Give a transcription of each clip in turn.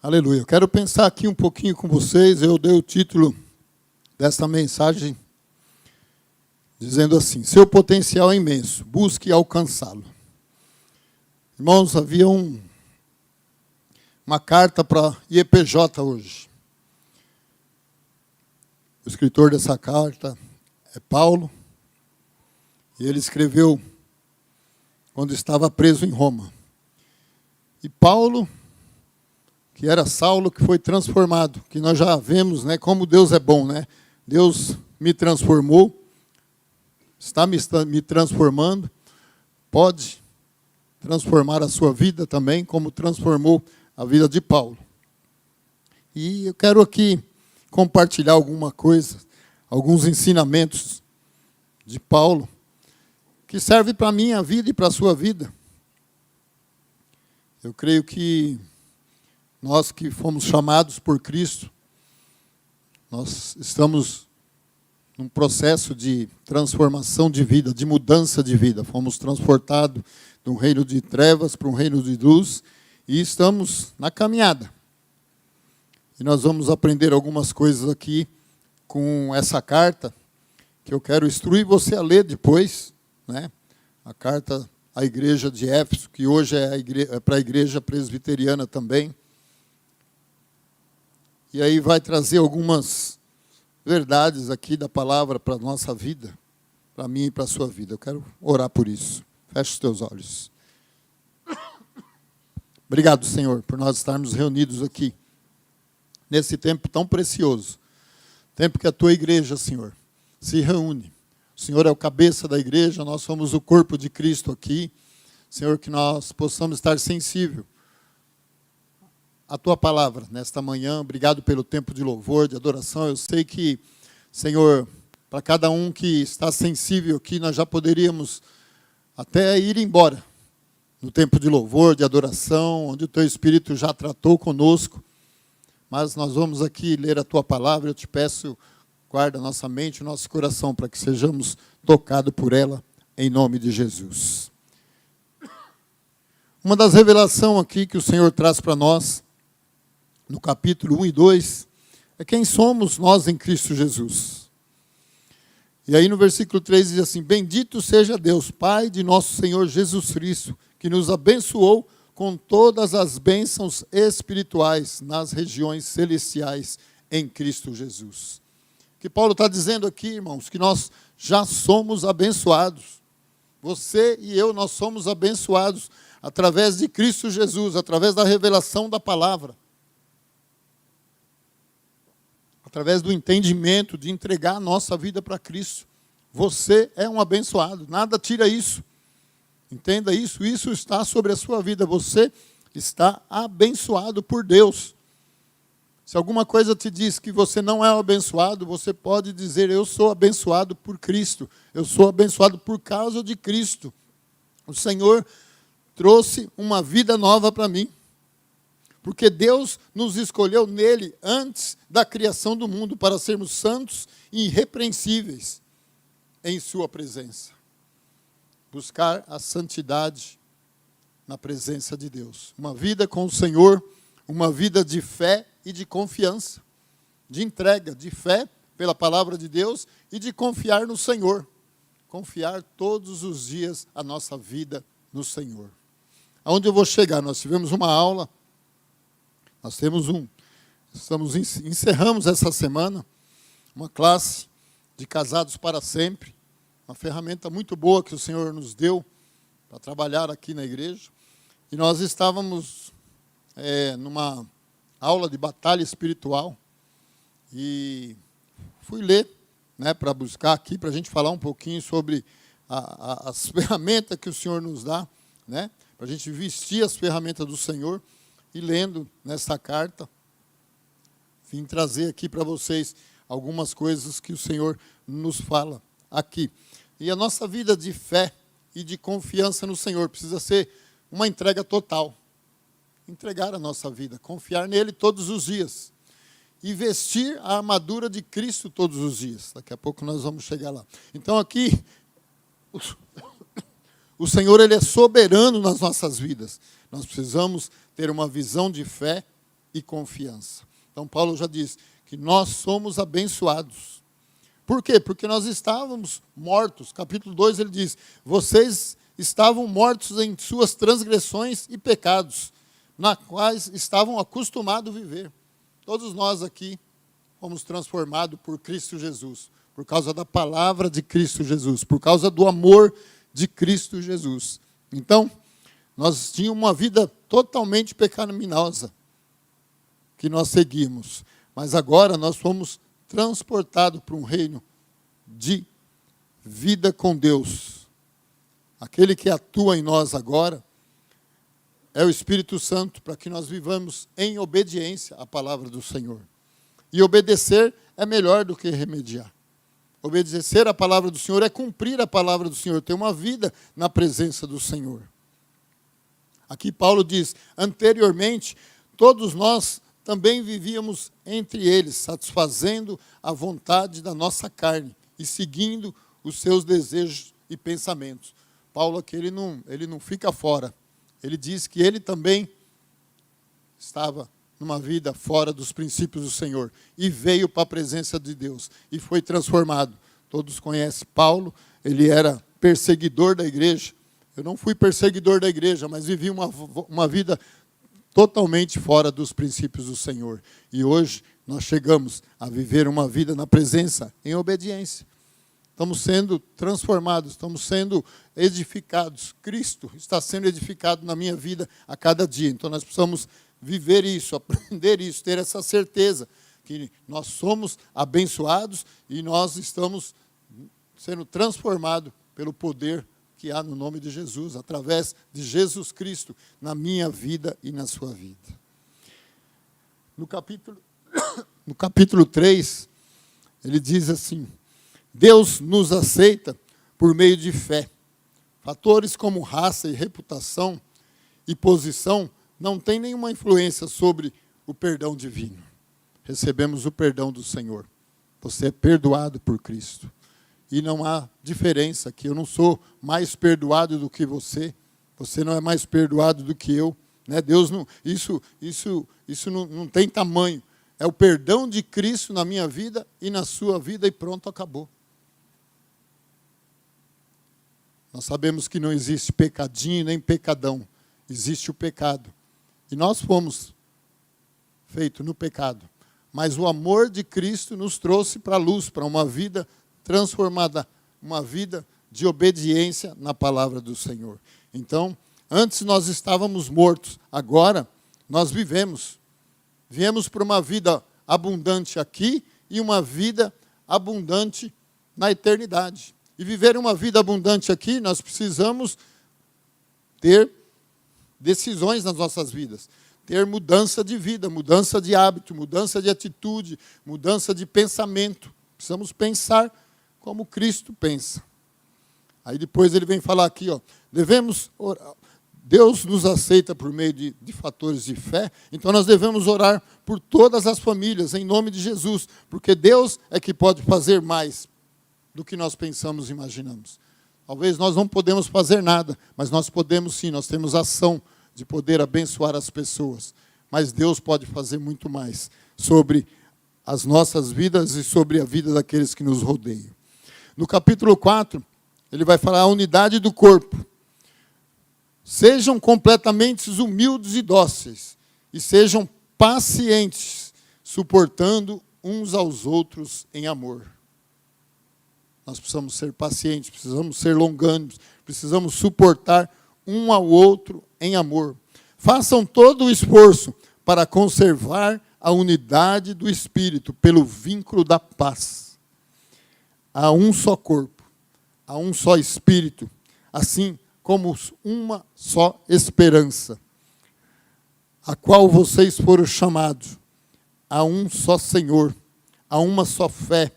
Aleluia. Eu quero pensar aqui um pouquinho com vocês. Eu dei o título desta mensagem dizendo assim: seu potencial é imenso, busque alcançá-lo. Irmãos, havia uma carta para IEPJ hoje. O escritor dessa carta é Paulo, e ele escreveu quando estava preso em Roma. E Paulo, que era Saulo, que foi transformado, que nós já vemos, né, como Deus é bom, né? Deus me transformou, está me transformando, pode transformar a sua vida também, como transformou a vida de Paulo. E eu quero aqui compartilhar alguma coisa, alguns ensinamentos de Paulo, que serve para a minha vida e para a sua vida. Eu creio que nós que fomos chamados por Cristo, nós estamos num processo de transformação de vida, de mudança de vida. Fomos transportados de um reino de trevas para um reino de luz e estamos na caminhada. E nós vamos aprender algumas coisas aqui com essa carta, que eu quero instruir você a ler depois, né? A carta à igreja de Éfeso, que hoje é para a igreja presbiteriana também. E aí vai trazer algumas verdades aqui da palavra para a nossa vida, para mim e para a sua vida. Eu quero orar por isso. Feche os teus olhos. Obrigado, Senhor, por nós estarmos reunidos aqui, nesse tempo tão precioso. Tempo que a tua igreja, Senhor, se reúne. O Senhor é o cabeça da igreja, nós somos o corpo de Cristo aqui. Senhor, que nós possamos estar sensíveis a tua palavra nesta manhã. Obrigado pelo tempo de louvor, de adoração. Eu sei que, Senhor, para cada um que está sensível aqui, nós já poderíamos até ir embora no tempo de louvor, de adoração, onde o teu Espírito já tratou conosco. Mas nós vamos aqui ler a tua palavra. Eu te peço, guarda nossa mente, nosso coração, para que sejamos tocados por ela, em nome de Jesus. Uma das revelações aqui que o Senhor traz para nós, no capítulo 1 e 2, é quem somos nós em Cristo Jesus. E aí no versículo 3 diz assim: bendito seja Deus, Pai de nosso Senhor Jesus Cristo, que nos abençoou com todas as bênçãos espirituais nas regiões celestiais em Cristo Jesus. O que Paulo está dizendo aqui, irmãos, que nós já somos abençoados. Você e eu, nós somos abençoados através de Cristo Jesus, através da revelação da palavra. Através do entendimento de entregar a nossa vida para Cristo. Você é um abençoado, nada tira isso. Entenda isso, isso está sobre a sua vida. Você está abençoado por Deus. Se alguma coisa te diz que você não é abençoado, você pode dizer: eu sou abençoado por Cristo. Eu sou abençoado por causa de Cristo. O Senhor trouxe uma vida nova para mim. Porque Deus nos escolheu nele antes da criação do mundo para sermos santos e irrepreensíveis em sua presença. Buscar a santidade na presença de Deus. Uma vida com o Senhor, uma vida de fé e de confiança. De entrega, de fé pela palavra de Deus e de confiar no Senhor. Confiar todos os dias a nossa vida no Senhor. Aonde eu vou chegar? Nós tivemos uma aula. Nós encerramos essa semana uma classe de casados para sempre, uma ferramenta muito boa que o Senhor nos deu para trabalhar aqui na igreja. E nós estávamos numa aula de batalha espiritual e fui ler, né, para buscar aqui, para a gente falar um pouquinho sobre as ferramentas que o Senhor nos dá, né, para a gente vestir as ferramentas do Senhor. E lendo nessa carta, vim trazer aqui para vocês algumas coisas que o Senhor nos fala aqui. E a nossa vida de fé e de confiança no Senhor precisa ser uma entrega total. Entregar a nossa vida, confiar nele todos os dias. E vestir a armadura de Cristo todos os dias. Daqui a pouco nós vamos chegar lá. Então aqui, o Senhor, ele é soberano nas nossas vidas. Nós precisamos ter uma visão de fé e confiança. Então, Paulo já diz que nós somos abençoados. Por quê? Porque nós estávamos mortos. Capítulo 2 ele diz: vocês estavam mortos em suas transgressões e pecados, na quais estavam acostumados a viver. Todos nós aqui fomos transformados por Cristo Jesus, por causa da palavra de Cristo Jesus, por causa do amor de Cristo Jesus. Então, nós tínhamos uma vida totalmente pecaminosa que nós seguimos, mas agora nós fomos transportados para um reino de vida com Deus. Aquele que atua em nós agora é o Espírito Santo, para que nós vivamos em obediência à palavra do Senhor. E obedecer é melhor do que remediar. Obedecer à palavra do Senhor é cumprir a palavra do Senhor, ter uma vida na presença do Senhor. Aqui Paulo diz: anteriormente, todos nós também vivíamos entre eles, satisfazendo a vontade da nossa carne e seguindo os seus desejos e pensamentos. Paulo aqui, ele não fica fora. Ele diz que ele também estava numa vida fora dos princípios do Senhor e veio para a presença de Deus e foi transformado. Todos conhecem Paulo, ele era perseguidor da igreja. Eu não fui perseguidor da igreja, mas vivi uma vida totalmente fora dos princípios do Senhor. E hoje nós chegamos a viver uma vida na presença, em obediência. Estamos sendo transformados, estamos sendo edificados. Cristo está sendo edificado na minha vida a cada dia. Então nós precisamos viver isso, aprender isso, ter essa certeza que nós somos abençoados e nós estamos sendo transformados pelo poder que há no nome de Jesus, através de Jesus Cristo, na minha vida e na sua vida. No capítulo 3, ele diz assim: Deus nos aceita por meio de fé. Fatores como raça e reputação e posição não têm nenhuma influência sobre o perdão divino. Recebemos o perdão do Senhor. Você é perdoado por Cristo. E não há diferença, que eu não sou mais perdoado do que você não é mais perdoado do que eu. Né? Deus não, isso não tem tamanho. É o perdão de Cristo na minha vida e na sua vida e pronto, acabou. Nós sabemos que não existe pecadinho nem pecadão. Existe o pecado. E nós fomos feitos no pecado. Mas o amor de Cristo nos trouxe para a luz, para uma vida transformada, uma vida de obediência na palavra do Senhor. Então, antes nós estávamos mortos, agora nós vivemos. Viemos para uma vida abundante aqui e uma vida abundante na eternidade. E viver uma vida abundante aqui, nós precisamos ter decisões nas nossas vidas. Ter mudança de vida, mudança de hábito, mudança de atitude, mudança de pensamento. Precisamos pensar como Cristo pensa. Aí depois ele vem falar aqui, devemos orar. Deus nos aceita por meio de fatores de fé, então nós devemos orar por todas as famílias, em nome de Jesus, porque Deus é que pode fazer mais do que nós pensamos e imaginamos. Talvez nós não podemos fazer nada, mas nós podemos sim, nós temos ação de poder abençoar as pessoas. Mas Deus pode fazer muito mais sobre as nossas vidas e sobre a vida daqueles que nos rodeiam. No capítulo 4, ele vai falar a unidade do corpo. Sejam completamente humildes e dóceis, e sejam pacientes, suportando uns aos outros em amor. Nós precisamos ser pacientes, precisamos ser longânimos, precisamos suportar um ao outro em amor. Façam todo o esforço para conservar a unidade do Espírito pelo vínculo da paz. Há um só corpo, há um só Espírito, assim como uma só esperança, a qual vocês foram chamados. Há um só Senhor, há uma só fé,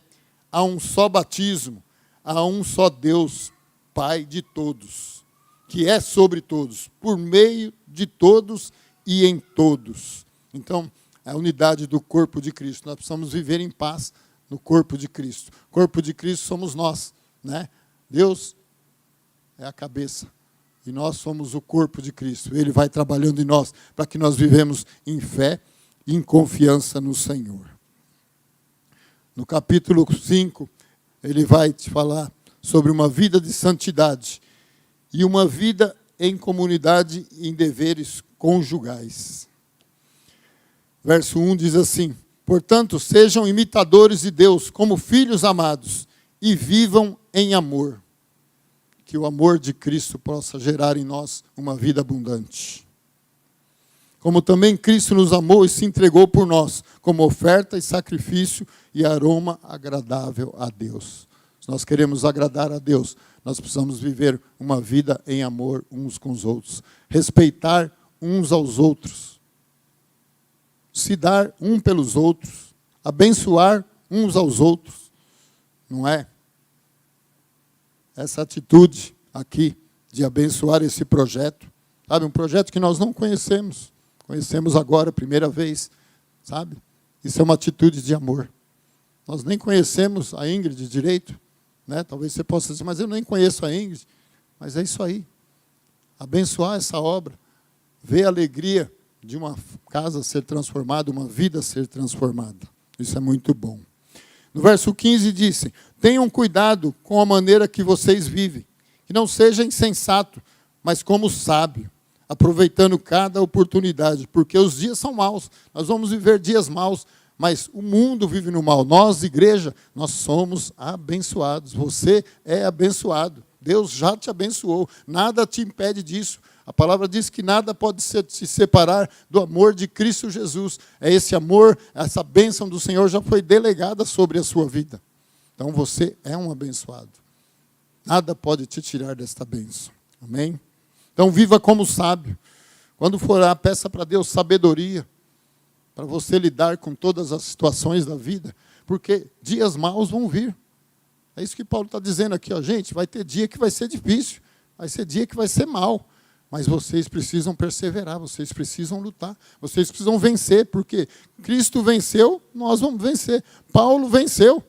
há um só batismo, há um só Deus, Pai de todos, que é sobre todos, por meio de todos e em todos. Então, é a unidade do corpo de Cristo. Nós precisamos viver em paz no corpo de Cristo. O corpo de Cristo somos nós, né? Deus é a cabeça e nós somos o corpo de Cristo. Ele vai trabalhando em nós para que nós vivemos em fé em confiança no Senhor. No capítulo 5, ele vai te falar sobre uma vida de santidade e uma vida em comunidade em deveres conjugais. Verso 1 diz assim: portanto, sejam imitadores de Deus como filhos amados e vivam em amor. Que o amor de Cristo possa gerar em nós uma vida abundante. Como também Cristo nos amou e se entregou por nós, como oferta e sacrifício e aroma agradável a Deus. Se nós queremos agradar a Deus, nós precisamos viver uma vida em amor uns com os outros. Respeitar uns aos outros. Se dar um pelos outros. Abençoar uns aos outros. Não é? Essa atitude aqui de abençoar esse projeto. Sabe, um projeto que nós não conhecemos. Conhecemos agora, primeira vez, sabe? Isso é uma atitude de amor. Nós nem conhecemos a Ingrid direito, né? Talvez você possa dizer, mas eu nem conheço a Ingrid. Mas é isso aí. Abençoar essa obra. Ver a alegria de uma casa ser transformada, uma vida ser transformada. Isso é muito bom. No verso 15 disse: tenham cuidado com a maneira que vocês vivem, que não seja insensato, mas como sábio, aproveitando cada oportunidade, porque os dias são maus, nós vamos viver dias maus, mas o mundo vive no mal. Nós, igreja, nós somos abençoados, você é abençoado, Deus já te abençoou, nada te impede disso. A palavra diz que nada pode se separar do amor de Cristo Jesus. É esse amor, essa bênção do Senhor já foi delegada sobre a sua vida. Então você é um abençoado. Nada pode te tirar desta bênção. Amém? Então viva como sábio. Quando for orar, peça para Deus sabedoria, para você lidar com todas as situações da vida, porque dias maus vão vir. É isso que Paulo está dizendo aqui, ó, gente, vai ter dia que vai ser difícil, vai ser dia que vai ser mal, mas vocês precisam perseverar, vocês precisam lutar, vocês precisam vencer, porque Cristo venceu, nós vamos vencer. Paulo venceu.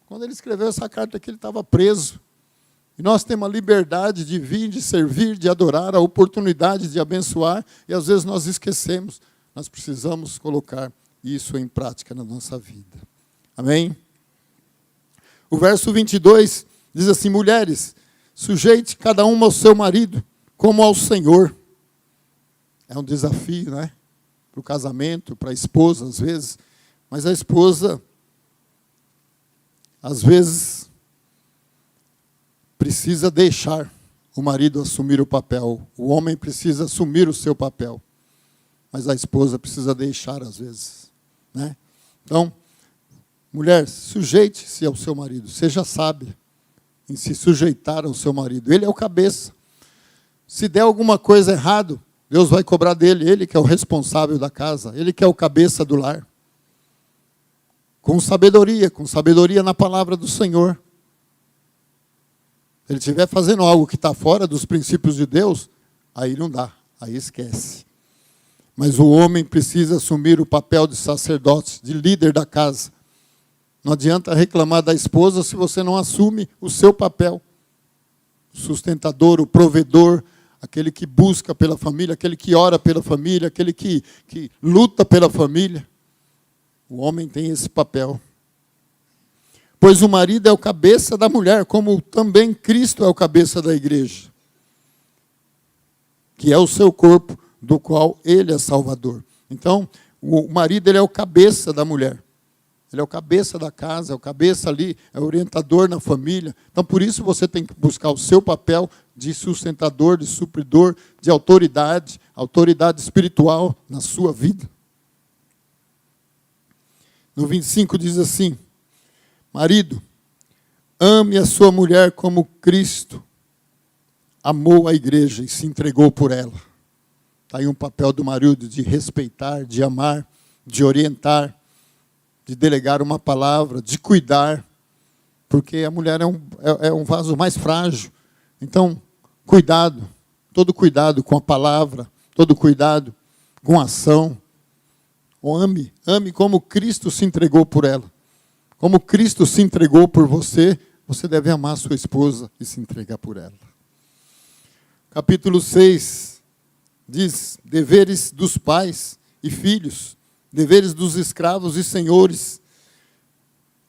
Quando ele escreveu essa carta aqui, ele estava preso. E nós temos a liberdade de vir, de servir, de adorar, a oportunidade de abençoar, e às vezes nós esquecemos. Nós precisamos colocar isso em prática na nossa vida. Amém? O verso 22 diz assim: mulheres, sujeite cada uma ao seu marido, como ao Senhor. É um desafio, né? Para o casamento, para a esposa, às vezes. Mas a esposa, às vezes, precisa deixar o marido assumir o papel. O homem precisa assumir o seu papel. Mas a esposa precisa deixar, às vezes, né? Então, mulher, sujeite-se ao seu marido. Seja sábia em se sujeitar ao seu marido. Ele é o cabeça. Se der alguma coisa errado, Deus vai cobrar dele. Ele que é o responsável da casa. Ele que é o cabeça do lar. Com sabedoria na palavra do Senhor. Se ele estiver fazendo algo que está fora dos princípios de Deus, aí não dá, aí esquece. Mas o homem precisa assumir o papel de sacerdote, de líder da casa. Não adianta reclamar da esposa se você não assume o seu papel. O sustentador, o provedor, aquele que busca pela família, aquele que ora pela família, aquele que luta pela família. O homem tem esse papel. Pois o marido é o cabeça da mulher, como também Cristo é o cabeça da igreja, que é o seu corpo, do qual ele é salvador. Então, o marido ele é o cabeça da mulher. Ele é o cabeça da casa, é o cabeça ali, é o orientador na família. Então, por isso você tem que buscar o seu papel de sustentador, de supridor, de autoridade espiritual na sua vida. No 25 diz assim: marido, ame a sua mulher como Cristo amou a igreja e se entregou por ela. Está aí um papel do marido de respeitar, de amar, de orientar, de delegar uma palavra, de cuidar, porque a mulher é um vaso mais frágil. Então, cuidado, todo cuidado com a palavra, todo cuidado com a ação. Ame como Cristo se entregou por ela. Como Cristo se entregou por você, você deve amar a sua esposa e se entregar por ela. Capítulo 6 diz: deveres dos pais e filhos, deveres dos escravos e senhores,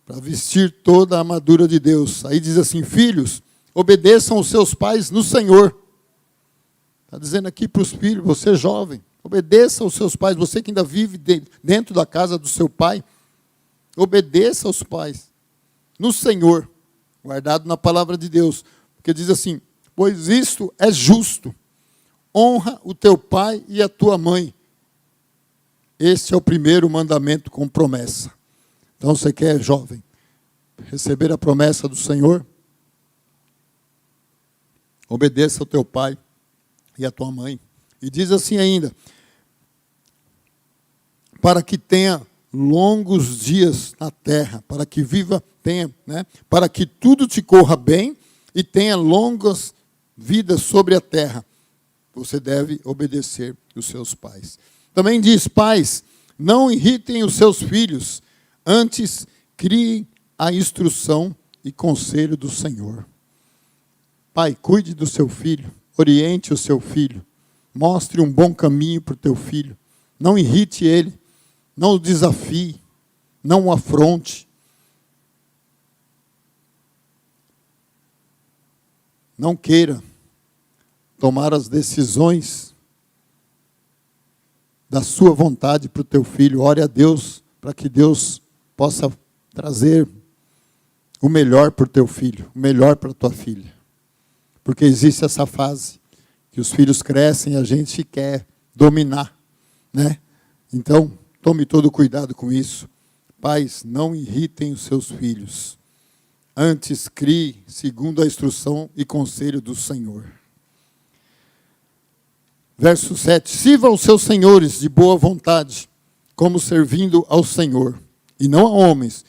para vestir toda a armadura de Deus. Aí diz assim: filhos, obedeçam os seus pais no Senhor. Está dizendo aqui para os filhos, você jovem, obedeça aos seus pais. Você que ainda vive dentro da casa do seu pai, obedeça aos pais no Senhor, guardado na palavra de Deus. Porque diz assim: pois isto é justo. Honra o teu pai e a tua mãe. Este é o primeiro mandamento com promessa. Então você quer, jovem, receber a promessa do Senhor? Obedeça ao teu pai e à tua mãe. E diz assim ainda: para que tenha longos dias na terra, para que viva, para que tudo te corra bem e tenha longas vidas sobre a terra. Você deve obedecer os seus pais. Também diz: pais, não irritem os seus filhos, antes criem a instrução e conselho do Senhor. Pai, cuide do seu filho, oriente o seu filho, mostre um bom caminho para o teu filho. Não irrite ele, não o desafie, não o afronte. Não queira tomar as decisões da sua vontade para o teu filho. Ore a Deus para que Deus possa trazer o melhor para o teu filho, o melhor para a tua filha. Porque existe essa fase que os filhos crescem e a gente quer dominar, né? Então, tome todo cuidado com isso. Pais, não irritem os seus filhos. Antes, crie segundo a instrução e conselho do Senhor. Verso 7. Sirva aos seus senhores de boa vontade, como servindo ao Senhor, e não a homens,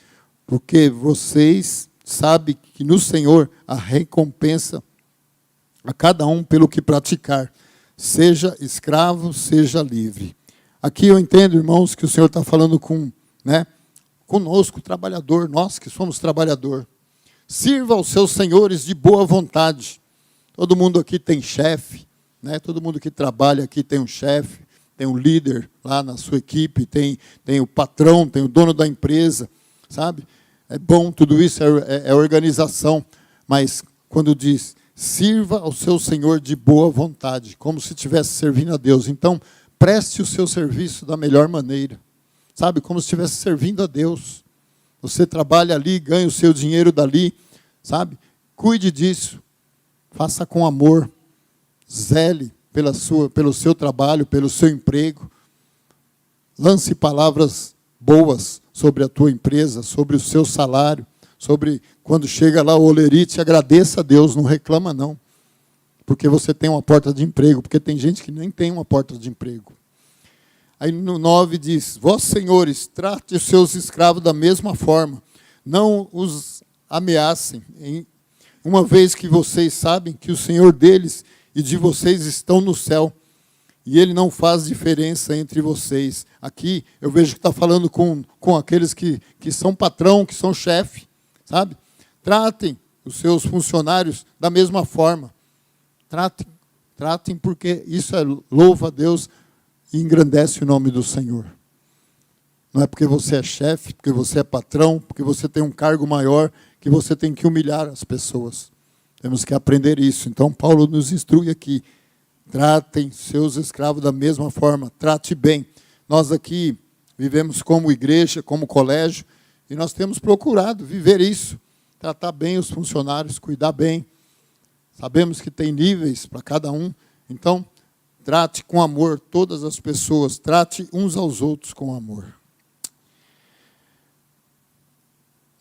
porque vocês sabem que no Senhor a recompensa a cada um pelo que praticar, seja escravo, seja livre. Aqui eu entendo, irmãos, que o Senhor está falando conosco, trabalhador, nós que somos trabalhador. Sirva aos seus senhores de boa vontade. Todo mundo aqui tem chefe, né? Todo mundo que trabalha aqui tem um chefe, tem um líder lá na sua equipe, tem o patrão, tem o dono da empresa, sabe? É bom, tudo isso é organização, mas quando diz, sirva ao seu Senhor de boa vontade, como se estivesse servindo a Deus. Então, preste o seu serviço da melhor maneira, sabe? Como se estivesse servindo a Deus. Você trabalha ali, ganha o seu dinheiro dali, sabe? Cuide disso, faça com amor, zele pelo seu trabalho, pelo seu emprego. Lance palavras boas sobre a tua empresa, sobre o seu salário, sobre quando chega lá o olerite, agradeça a Deus, não reclama não. Porque você tem uma porta de emprego, porque tem gente que nem tem uma porta de emprego. Aí no 9 diz, vós senhores, trate os seus escravos da mesma forma, não os ameacem, uma vez que vocês sabem que o Senhor deles e de vocês estão no céu, e Ele não faz diferença entre vocês. Aqui eu vejo que está falando com aqueles que são patrão, que são chefe, sabe? Tratem os seus funcionários da mesma forma. Tratem porque isso louva a Deus e engrandece o nome do Senhor. Não é porque você é chefe, porque você é patrão, porque você tem um cargo maior, que você tem que humilhar as pessoas. Temos que aprender isso. Então, Paulo nos instrui aqui. Tratem seus escravos da mesma forma. Trate bem. Nós aqui vivemos como igreja, como colégio, e nós temos procurado viver isso. Tratar bem os funcionários, cuidar bem. Sabemos que tem níveis para cada um. Então, trate com amor todas as pessoas. Trate uns aos outros com amor.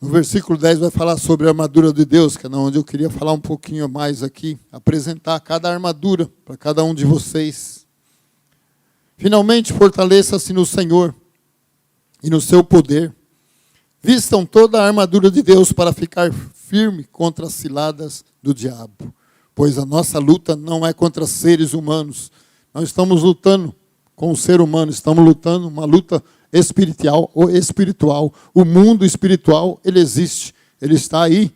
No versículo 10 vai falar sobre a armadura de Deus, que é onde eu queria falar um pouquinho mais aqui. Apresentar cada armadura para cada um de vocês. Finalmente, fortaleça-se no Senhor e no seu poder. Vistam toda a armadura de Deus para ficar firme contra as ciladas do diabo. Pois a nossa luta não é contra seres humanos. Não estamos lutando com o ser humano, estamos lutando uma luta espiritual ou espiritual. O mundo espiritual, ele existe, ele está aí.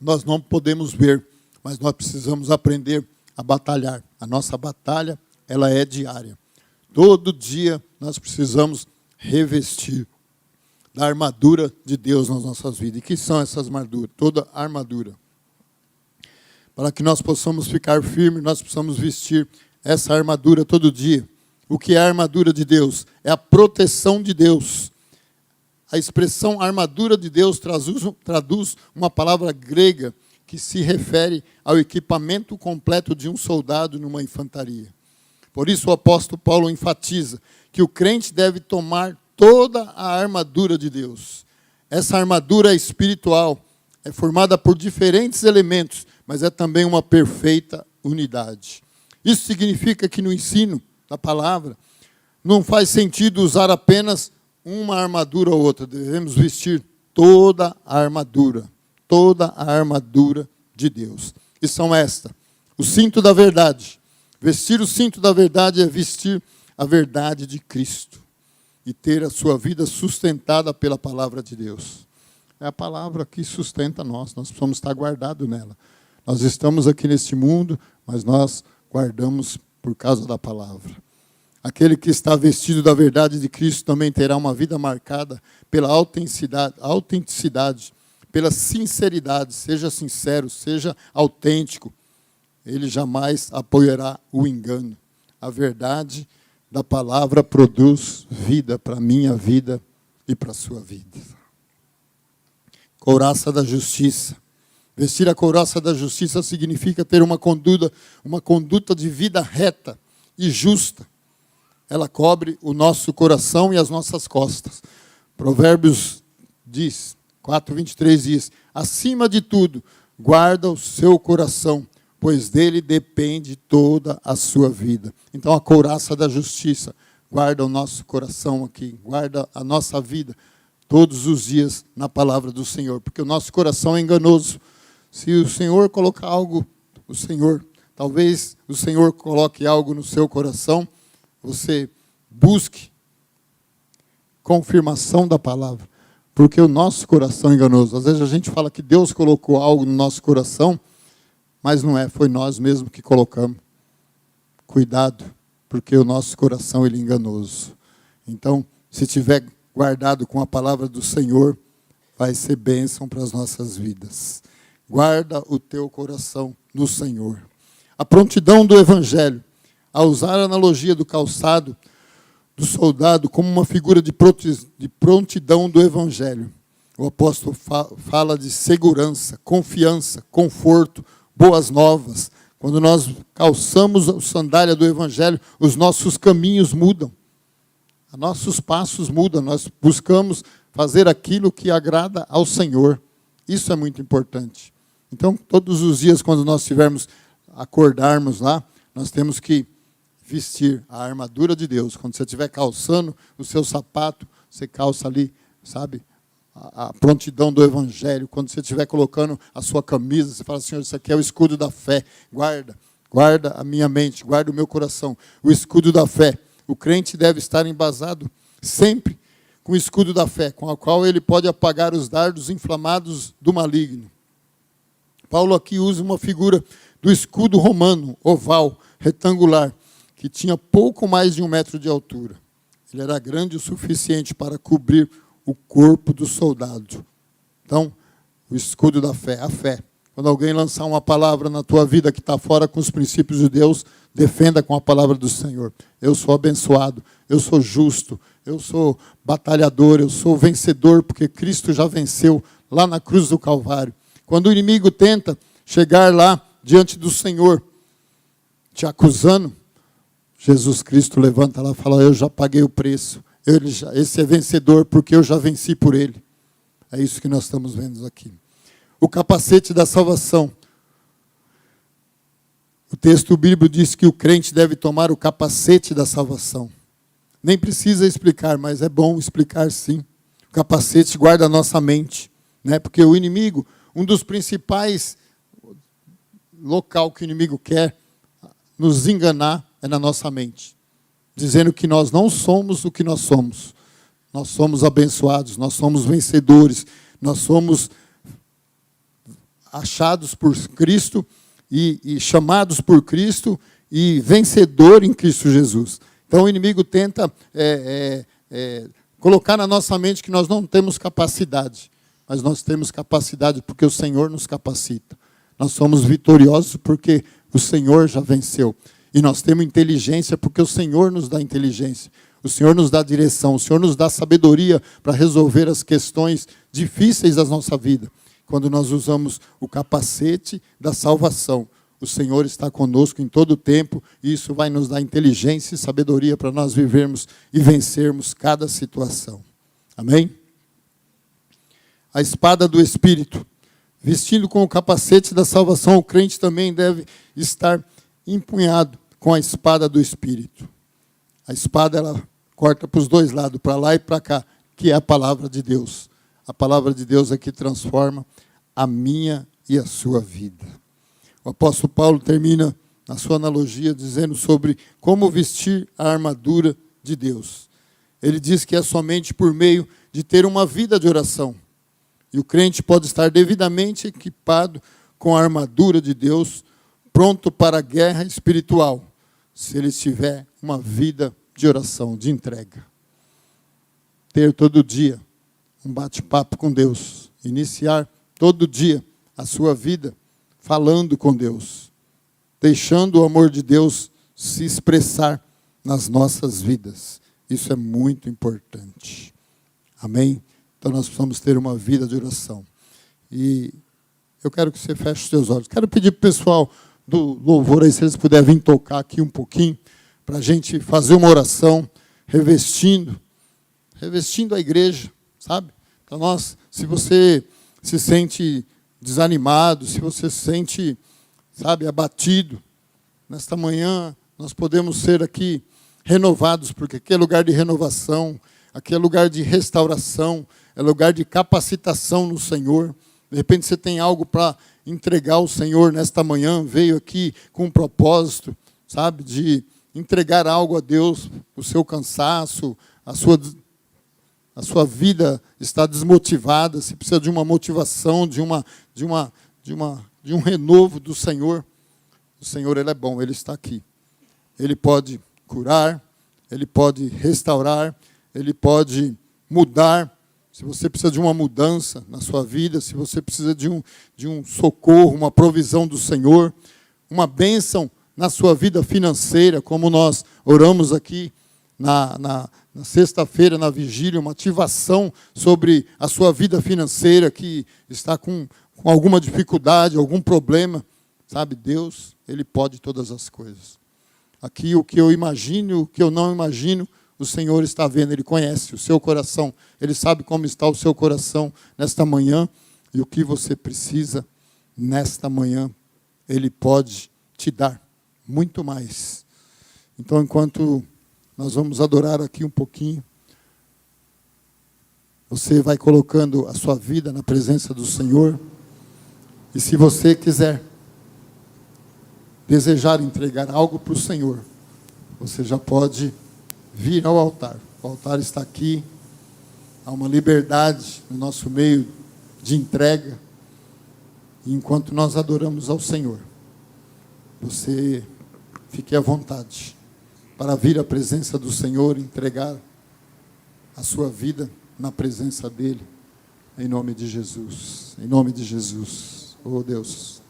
Nós não podemos ver, mas nós precisamos aprender a batalhar. A nossa batalha, ela é diária. Todo dia nós precisamos revestir da armadura de Deus nas nossas vidas. E que são essas armaduras? Toda a armadura. Para que nós possamos ficar firmes, nós precisamos vestir essa armadura todo dia. O que é a armadura de Deus? É a proteção de Deus. A expressão armadura de Deus traduz uma palavra grega que se refere ao equipamento completo de um soldado numa infantaria. Por isso o apóstolo Paulo enfatiza que o crente deve tomar toda a armadura de Deus. Essa armadura é espiritual, é formada por diferentes elementos, mas é também uma perfeita unidade. Isso significa que no ensino da palavra, não faz sentido usar apenas uma armadura ou outra. Devemos vestir toda a armadura de Deus. E são esta: o cinto da verdade. Vestir o cinto da verdade é vestir a verdade de Cristo e ter a sua vida sustentada pela palavra de Deus. É a palavra que sustenta nós precisamos estar guardados nela. Nós estamos aqui neste mundo, mas nós guardamos por causa da palavra. Aquele que está vestido da verdade de Cristo também terá uma vida marcada pela autenticidade, pela sinceridade. Seja sincero, seja autêntico. Ele jamais apoiará o engano. A verdade da palavra produz vida para a minha vida e para a sua vida. Couraça da justiça. Vestir a couraça da justiça significa ter uma conduta de vida reta e justa. Ela cobre o nosso coração e as nossas costas. Provérbios 4:23 diz: acima de tudo, guarda o seu coração, pois dele depende toda a sua vida. Então a couraça da justiça guarda o nosso coração aqui, guarda a nossa vida todos os dias na palavra do Senhor, porque o nosso coração é enganoso. Se o Senhor colocar algo, talvez o Senhor coloque algo no seu coração, você busque confirmação da palavra, porque o nosso coração é enganoso. Às vezes a gente fala que Deus colocou algo no nosso coração, mas não é, foi nós mesmos que colocamos. Cuidado, porque o nosso coração ele é enganoso. Então, se tiver guardado com a palavra do Senhor, vai ser bênção para as nossas vidas. Guarda o teu coração no Senhor. A prontidão do Evangelho, a usar a analogia do calçado do soldado como uma figura de prontidão do Evangelho. O apóstolo fala de segurança, confiança, conforto, boas novas. Quando nós calçamos a sandália do Evangelho, os nossos caminhos mudam. Os nossos passos mudam. Nós buscamos fazer aquilo que agrada ao Senhor. Isso é muito importante. Então, todos os dias, quando nós acordarmos lá, nós temos que vestir a armadura de Deus. Quando você estiver calçando o seu sapato, você calça ali, sabe, a prontidão do Evangelho. Quando você estiver colocando a sua camisa, você fala: Senhor, isso aqui é o escudo da fé. Guarda a minha mente, guarda o meu coração. O escudo da fé. O crente deve estar embasado sempre com o escudo da fé, com a qual ele pode apagar os dardos inflamados do maligno. Paulo aqui usa uma figura do escudo romano, oval, retangular, que tinha pouco mais de 1 metro de altura. Ele era grande o suficiente para cobrir o corpo do soldado. Então, o escudo da fé, a fé. Quando alguém lançar uma palavra na tua vida que está fora com os princípios de Deus, defenda com a palavra do Senhor. Eu sou abençoado, eu sou justo, eu sou batalhador, eu sou vencedor, porque Cristo já venceu lá na cruz do Calvário. Quando o inimigo tenta chegar lá diante do Senhor, te acusando, Jesus Cristo levanta lá e fala: eu já paguei o preço. Esse é vencedor porque eu já venci por ele. É isso que nós estamos vendo aqui. O capacete da salvação. O texto bíblico diz que o crente deve tomar o capacete da salvação. Nem precisa explicar, mas é bom explicar sim. O capacete guarda a nossa mente, né? Porque o inimigo, um dos principais local que o inimigo quer nos enganar é na nossa mente, dizendo que nós não somos o que nós somos. Nós somos abençoados, nós somos vencedores, nós somos achados por Cristo e chamados por Cristo e vencedor em Cristo Jesus. Então o inimigo tenta colocar na nossa mente que nós não temos capacidade, mas nós temos capacidade porque o Senhor nos capacita. Nós somos vitoriosos porque o Senhor já venceu. E nós temos inteligência porque o Senhor nos dá inteligência. O Senhor nos dá direção, o Senhor nos dá sabedoria para resolver as questões difíceis da nossa vida. Quando nós usamos o capacete da salvação, o Senhor está conosco em todo o tempo, e isso vai nos dar inteligência e sabedoria para nós vivermos e vencermos cada situação. Amém? A espada do Espírito. Vestindo com o capacete da salvação, o crente também deve estar empunhado com a espada do Espírito. A espada, ela corta para os dois lados, para lá e para cá, que é a palavra de Deus. A palavra de Deus é que transforma a minha e a sua vida. O apóstolo Paulo termina na sua analogia dizendo sobre como vestir a armadura de Deus. Ele diz que é somente por meio de ter uma vida de oração. E o crente pode estar devidamente equipado com a armadura de Deus, pronto para a guerra espiritual, se ele tiver uma vida de oração, de entrega. Ter todo dia um bate-papo com Deus. Iniciar todo dia a sua vida falando com Deus. Deixando o amor de Deus se expressar nas nossas vidas. Isso é muito importante. Amém? Então nós precisamos ter uma vida de oração. E eu quero que você feche os seus olhos. Quero pedir para o pessoal do louvor aí, se eles puderem vir tocar aqui um pouquinho, para a gente fazer uma oração, revestindo a igreja, sabe? Então nós, se você se sente desanimado, se você se sente, sabe, abatido, nesta manhã nós podemos ser aqui renovados, porque aqui é lugar de renovação, aqui é lugar de restauração, é lugar de capacitação no Senhor. De repente você tem algo para entregar ao Senhor nesta manhã, veio aqui com um propósito, sabe, de entregar algo a Deus, o seu cansaço, a sua vida está desmotivada, você precisa de uma motivação, de um renovo do Senhor. O Senhor, Ele é bom, Ele está aqui. Ele pode curar, Ele pode restaurar, Ele pode mudar. Se você precisa de uma mudança na sua vida, se você precisa de um socorro, uma provisão do Senhor, uma bênção na sua vida financeira, como nós oramos aqui na sexta-feira, na vigília, uma ativação sobre a sua vida financeira que está com alguma dificuldade, algum problema. Sabe, Deus, Ele pode todas as coisas. Aqui o que eu imagino, o que eu não imagino, o Senhor está vendo, Ele conhece o seu coração, Ele sabe como está o seu coração nesta manhã, e o que você precisa nesta manhã, Ele pode te dar muito mais. Então, enquanto nós vamos adorar aqui um pouquinho, você vai colocando a sua vida na presença do Senhor, e se você quiser desejar entregar algo para o Senhor, você já pode vir ao altar. O altar está aqui. Há uma liberdade no nosso meio de entrega. E enquanto nós adoramos ao Senhor, você fique à vontade para vir à presença do Senhor, entregar a sua vida na presença dEle. Em nome de Jesus. Em nome de Jesus. Oh Deus.